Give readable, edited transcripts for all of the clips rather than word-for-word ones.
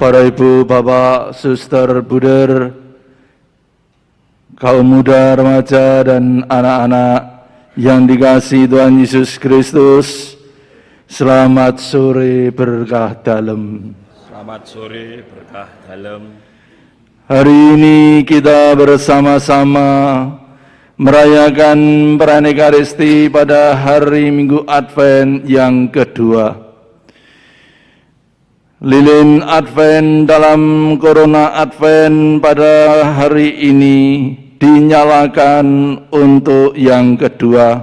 Para ibu, bapak, suster, buder, kaum muda, remaja, dan anak-anak yang dikasihi Tuhan Yesus Kristus, selamat sore berkah dalam. Selamat sore berkah dalam. Hari ini kita bersama-sama merayakan perayaan Ekaristi pada hari Minggu Advent yang kedua. Lilin Advent dalam Corona Advent pada hari ini dinyalakan untuk yang kedua,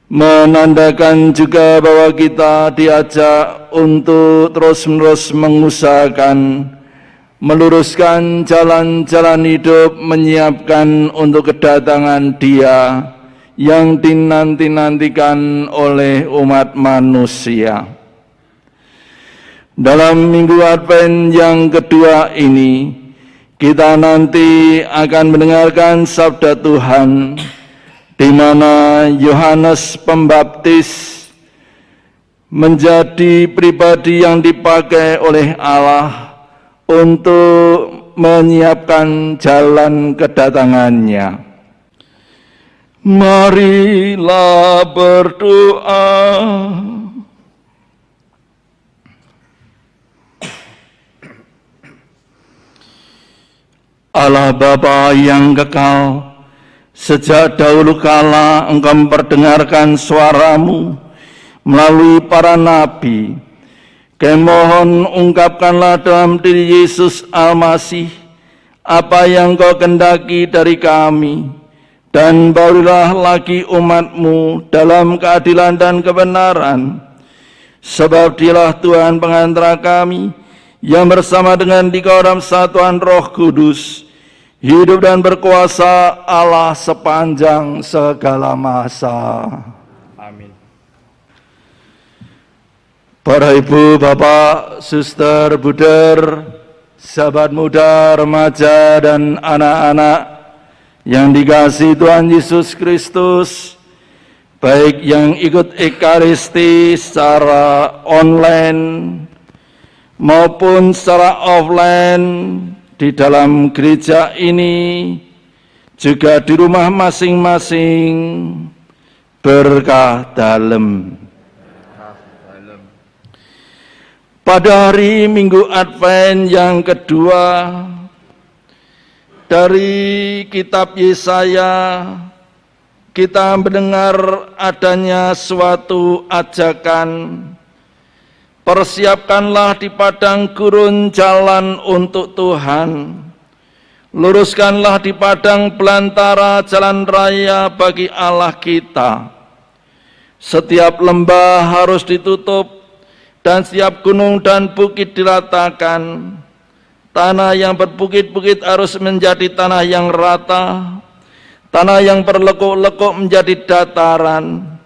menandakan juga bahwa kita diajak untuk terus-menerus mengusahakan meluruskan jalan-jalan hidup, menyiapkan untuk kedatangan Dia yang dinanti-nantikan oleh umat manusia. Dalam Minggu Advent yang kedua ini, kita nanti akan mendengarkan sabda Tuhan, di mana Yohanes Pembaptis menjadi pribadi yang dipakai oleh Allah untuk menyiapkan jalan kedatangannya. Marilah berdoa. Allah Bapa yang kekal, sejak dahulu kala Engkau memperdengarkan suara-Mu melalui para nabi. Kami mohon ungkapkanlah dalam diri Yesus Al-Masih apa yang Engkau kehendaki dari kami, dan barulah lagi umat-Mu dalam keadilan dan kebenaran, sebab Dialah Tuhan pengantara kami, yang bersama dengan Dikau dalam satuan Roh Kudus, hidup dan berkuasa Allah sepanjang segala masa. Amin. Para ibu, bapak, suster, buder, sahabat muda, remaja, dan anak-anak yang dikasihi Tuhan Yesus Kristus, baik yang ikut Ekaristi secara online maupun secara offline di dalam gereja ini, juga di rumah masing-masing, berkah dalam. Pada hari Minggu Advent yang kedua, dari kitab Yesaya kita mendengar adanya suatu ajakan, persiapkanlah di padang gurun jalan untuk Tuhan, luruskanlah di padang belantara jalan raya bagi Allah kita. Setiap lembah harus ditutup, dan setiap gunung dan bukit diratakan. Tanah yang berbukit-bukit harus menjadi tanah yang rata, tanah yang berlekuk-lekuk menjadi dataran.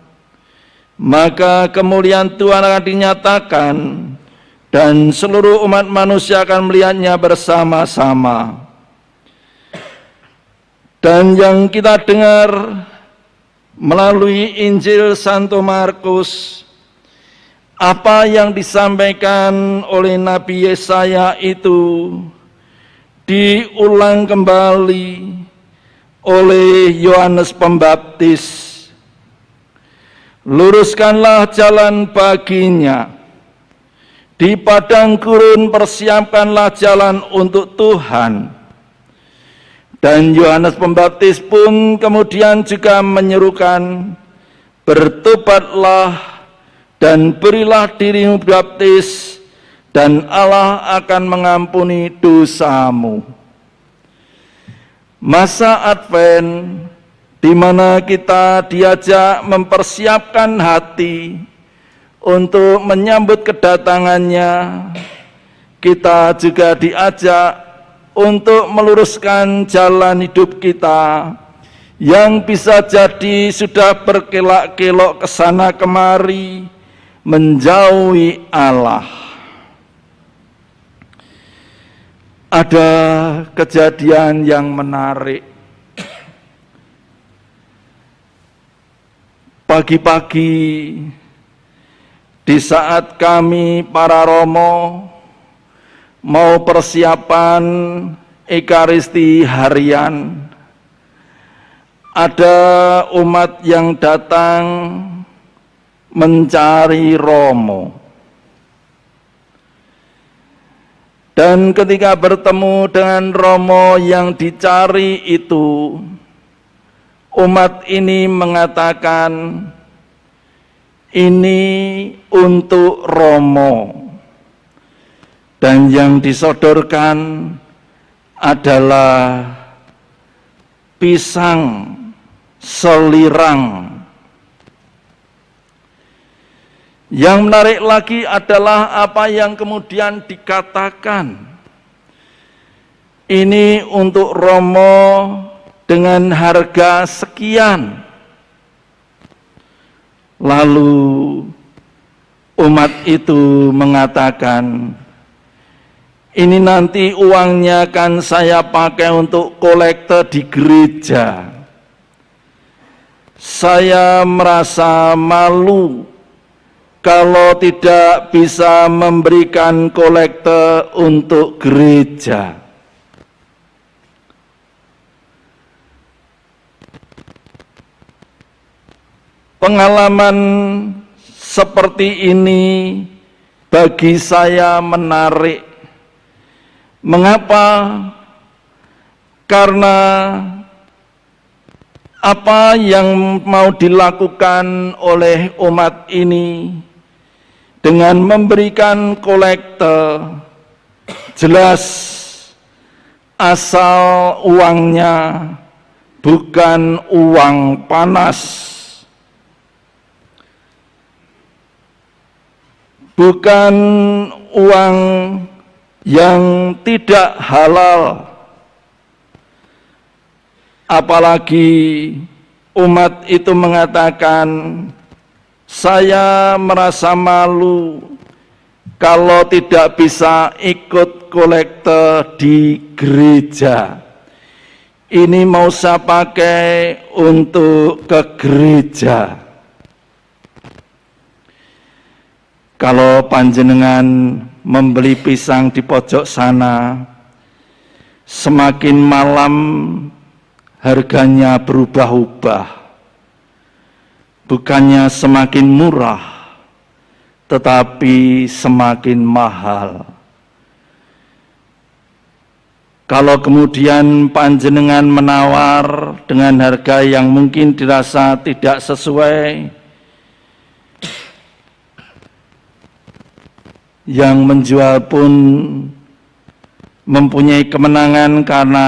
Maka kemuliaan Tuhan akan dinyatakan, dan seluruh umat manusia akan melihatnya bersama-sama. Dan yang kita dengar melalui Injil Santo Markus, apa yang disampaikan oleh Nabi Yesaya itu diulang kembali oleh Yohanes Pembaptis. Luruskanlah jalan baginya, di padang gurun persiapkanlah jalan untuk Tuhan. Dan Yohanes Pembaptis pun kemudian juga menyerukan, bertobatlah dan berilah dirimu baptis, dan Allah akan mengampuni dosamu. Masa Advent di mana kita diajak mempersiapkan hati untuk menyambut kedatangannya, kita juga diajak untuk meluruskan jalan hidup kita yang bisa jadi sudah berkelak-kelok kesana kemari, menjauhi Allah. Ada kejadian yang menarik. Pagi-pagi di saat kami para romo mau persiapan Ekaristi harian, ada umat yang datang mencari Romo. Dan ketika bertemu dengan Romo yang dicari itu, umat ini mengatakan, ini untuk Romo. Dan yang disodorkan adalah pisang selirang. Yang menarik lagi adalah apa yang kemudian dikatakan. Ini untuk Romo dengan harga sekian. Lalu umat itu mengatakan, ini nanti uangnya kan saya pakai untuk kolekte di gereja. Saya merasa malu kalau tidak bisa memberikan kolekte untuk gereja. Pengalaman seperti ini bagi saya menarik. Mengapa? Karena apa yang mau dilakukan oleh umat ini dengan memberikan kolekte, jelas asal uangnya bukan uang panas, bukan uang yang tidak halal. Apalagi umat itu mengatakan, saya merasa malu kalau tidak bisa ikut kolekte di gereja. Ini mau saya pakai untuk ke gereja. Kalau panjenengan membeli pisang di pojok sana, semakin malam harganya berubah-ubah, bukannya semakin murah, tetapi semakin mahal. Kalau kemudian panjenengan menawar dengan harga yang mungkin dirasa tidak sesuai, yang menjual pun mempunyai kemenangan karena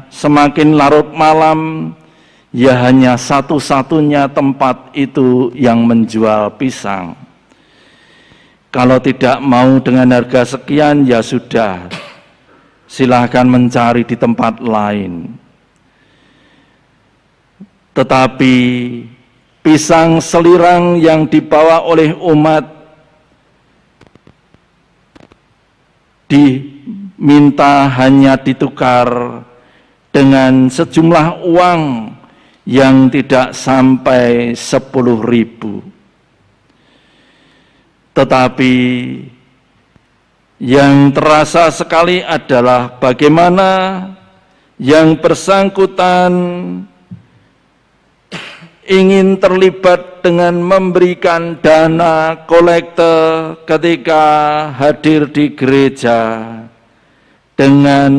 semakin larut malam, ya hanya satu-satunya tempat itu yang menjual pisang. Kalau tidak mau dengan harga sekian, ya sudah, silahkan mencari di tempat lain. Tetapi pisang selirang yang dibawa oleh umat diminta hanya ditukar dengan sejumlah uang yang tidak sampai 10.000. Tetapi yang terasa sekali adalah bagaimana yang bersangkutan ingin terlibat dengan memberikan dana kolekte ketika hadir di gereja dengan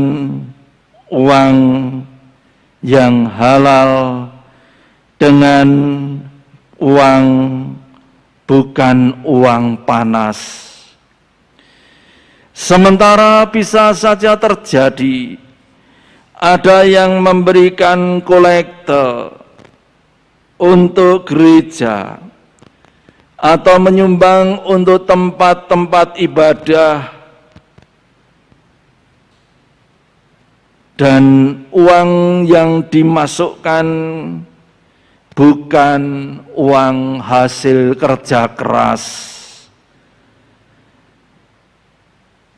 uang yang halal, dengan uang bukan uang panas. Sementara bisa saja terjadi ada yang memberikan kolekte untuk gereja atau menyumbang untuk tempat-tempat ibadah, dan uang yang dimasukkan bukan uang hasil kerja keras,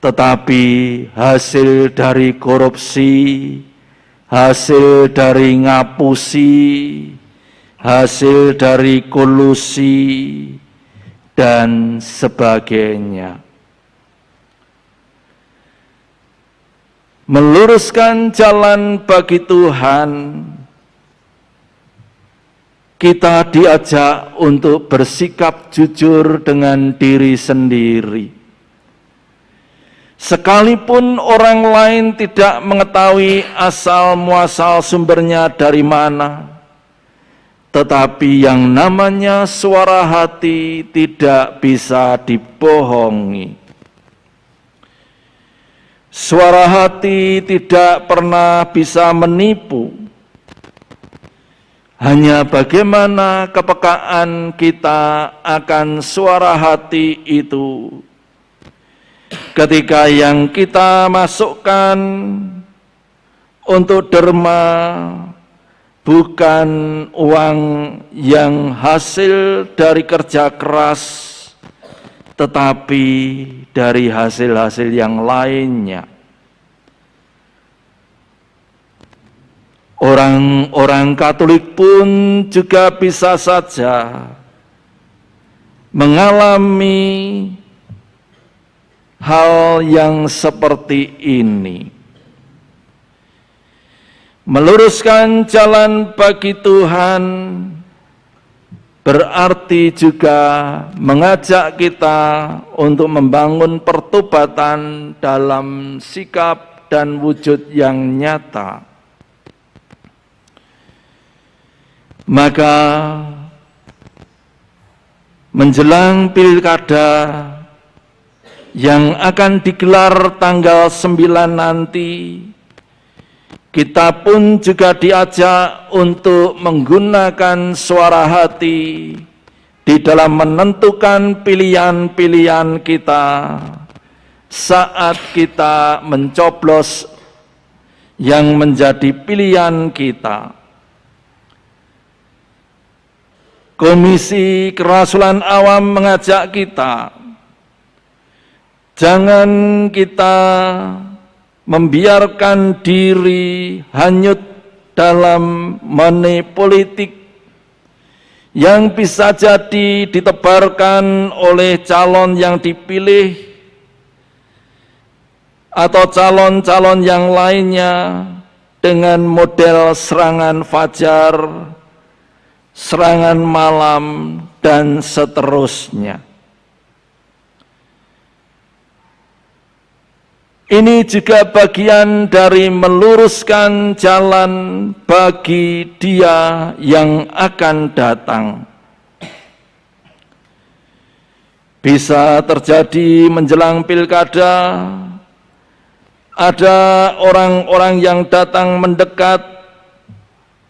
tetapi hasil dari korupsi, hasil dari ngapusi, hasil dari kolusi, dan sebagainya. meluruskan jalan bagi Tuhan, kita diajak untuk bersikap jujur dengan diri sendiri. Sekalipun orang lain tidak mengetahui asal muasal sumbernya dari mana, tetapi yang namanya suara hati tidak bisa dibohongi. Suara hati tidak pernah bisa menipu. Hanya bagaimana kepekaan kita akan suara hati itu. Ketika yang kita masukkan untuk derma bukan uang yang hasil dari kerja keras, tetapi dari hasil-hasil yang lainnya. Orang-orang Katolik pun juga bisa saja mengalami hal yang seperti ini. Meluruskan jalan bagi Tuhan berarti juga mengajak kita untuk membangun pertobatan dalam sikap dan wujud yang nyata. Maka menjelang pilkada yang akan digelar tanggal 9 nanti, kita pun juga diajak untuk menggunakan suara hati di dalam menentukan pilihan-pilihan kita saat kita mencoblos yang menjadi pilihan kita. Komisi Kerasulan Awam mengajak kita, jangan kita membiarkan diri hanyut dalam money politik yang bisa jadi ditebarkan oleh calon yang dipilih atau calon-calon yang lainnya dengan model serangan fajar, serangan malam, dan seterusnya. Ini juga bagian dari meluruskan jalan bagi Dia yang akan datang. Bisa terjadi menjelang pilkada, ada orang-orang yang datang mendekat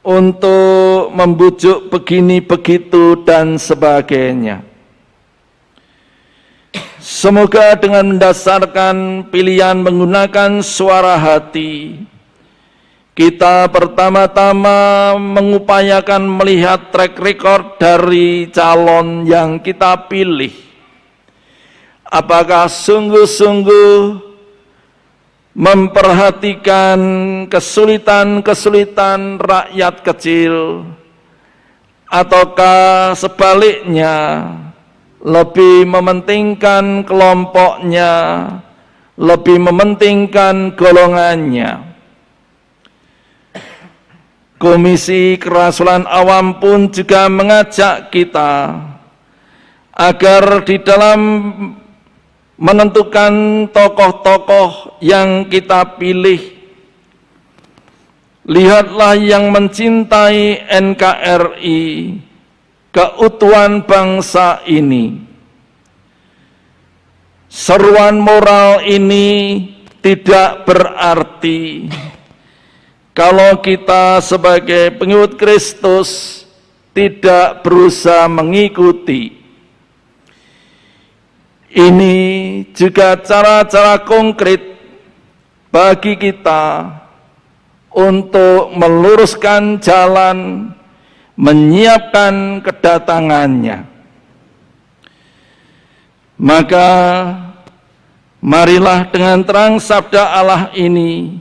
untuk membujuk begini begitu dan sebagainya. Semoga dengan mendasarkan pilihan menggunakan suara hati, kita pertama-tama mengupayakan melihat track record dari calon yang kita pilih. Apakah sungguh-sungguh memperhatikan kesulitan-kesulitan rakyat kecil, ataukah sebaliknya lebih mementingkan kelompoknya, lebih mementingkan golongannya. Komisi Kerasulan Awam pun juga mengajak kita agar di dalam menentukan tokoh-tokoh yang kita pilih, lihatlah yang mencintai NKRI, keutuhan bangsa ini. Seruan moral ini tidak berarti kalau kita sebagai pengikut Kristus tidak berusaha mengikuti. Ini juga cara-cara konkret bagi kita untuk meluruskan jalan, menyiapkan kedatangannya. Maka marilah dengan terang sabda Allah ini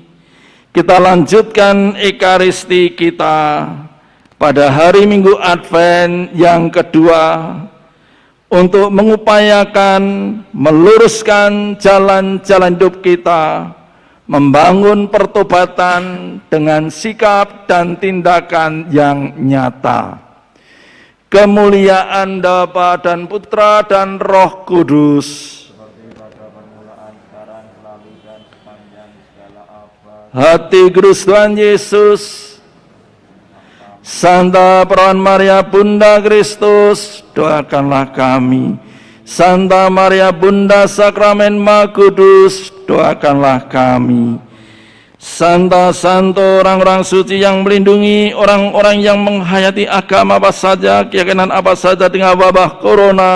kita lanjutkan ekaristi kita pada hari Minggu Advent yang kedua untuk mengupayakan meluruskan jalan-jalan hidup kita membangun pertobatan dengan sikap dan tindakan yang nyata. Kemuliaan Bapa dan Putra dan Roh Kudus, seperti pada permulaan, sekarang, selalu, dan sepanjang segala abad. hati Kudus Tuhan Yesus, Santa Perawan Maria Bunda Kristus, doakanlah kami. Santa Maria Bunda Sakramen Maha Kudus, doakanlah kami. Santo orang-orang suci yang melindungi orang-orang yang menghayati agama apa saja, keyakinan apa saja dengan wabah corona,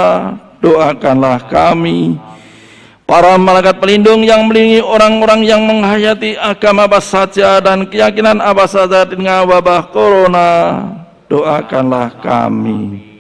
doakanlah kami. Para malaikat pelindung yang melindungi orang-orang yang menghayati agama apa saja dan keyakinan apa saja dengan wabah corona, doakanlah kami.